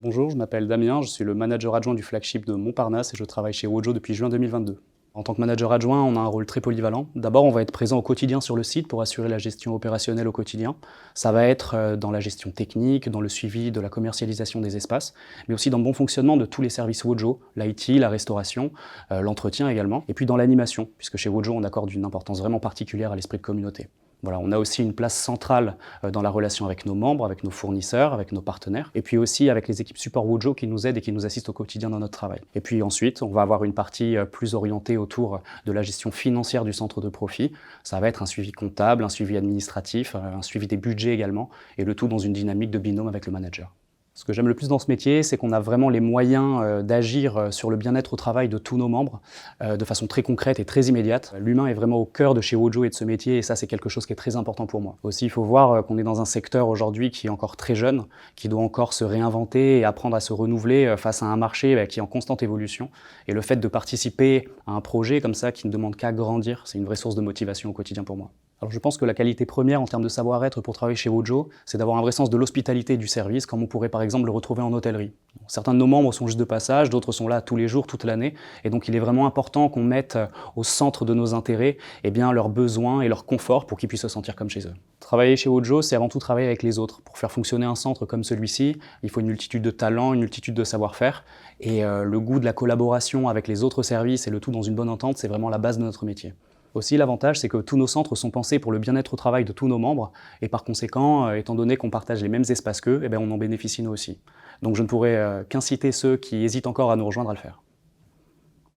Bonjour, je m'appelle Damien, je suis le manager adjoint du flagship de Montparnasse et je travaille chez Wojo depuis juin 2022. En tant que manager adjoint, on a un rôle très polyvalent. D'abord, on va être présent au quotidien sur le site pour assurer la gestion opérationnelle au quotidien. Ça va être dans la gestion technique, dans le suivi de la commercialisation des espaces, mais aussi dans le bon fonctionnement de tous les services Wojo, l'IT, la restauration, l'entretien également, et puis dans l'animation, puisque chez Wojo, on accorde une importance vraiment particulière à l'esprit de communauté. Voilà, on a aussi une place centrale dans la relation avec nos membres, avec nos fournisseurs, avec nos partenaires, et puis aussi avec les équipes support Wojo qui nous aident et qui nous assistent au quotidien dans notre travail. Et puis ensuite, on va avoir une partie plus orientée autour de la gestion financière du centre de profit. Ça va être un suivi comptable, un suivi administratif, un suivi des budgets également, et le tout dans une dynamique de binôme avec le manager. Ce que j'aime le plus dans ce métier, c'est qu'on a vraiment les moyens d'agir sur le bien-être au travail de tous nos membres de façon très concrète et très immédiate. L'humain est vraiment au cœur de chez Wojo et de ce métier, et ça, c'est quelque chose qui est très important pour moi. Aussi, il faut voir qu'on est dans un secteur aujourd'hui qui est encore très jeune, qui doit encore se réinventer et apprendre à se renouveler face à un marché qui est en constante évolution. Et le fait de participer à un projet comme ça qui ne demande qu'à grandir, c'est une vraie source de motivation au quotidien pour moi. Alors je pense que la qualité première en termes de savoir-être pour travailler chez Wojo, c'est d'avoir un vrai sens de l'hospitalité et du service, comme on pourrait par exemple le retrouver en hôtellerie. Certains de nos membres sont juste de passage, d'autres sont là tous les jours, toute l'année, et donc il est vraiment important qu'on mette au centre de nos intérêts leurs besoins et leur confort pour qu'ils puissent se sentir comme chez eux. Travailler chez Wojo, c'est avant tout travailler avec les autres. Pour faire fonctionner un centre comme celui-ci, il faut une multitude de talents, une multitude de savoir-faire, et le goût de la collaboration avec les autres services et le tout dans une bonne entente, c'est vraiment la base de notre métier. Aussi, l'avantage, c'est que tous nos centres sont pensés pour le bien-être au travail de tous nos membres, et par conséquent, étant donné qu'on partage les mêmes espaces qu'eux, on en bénéficie nous aussi. Donc je ne pourrais qu'inciter ceux qui hésitent encore à nous rejoindre à le faire.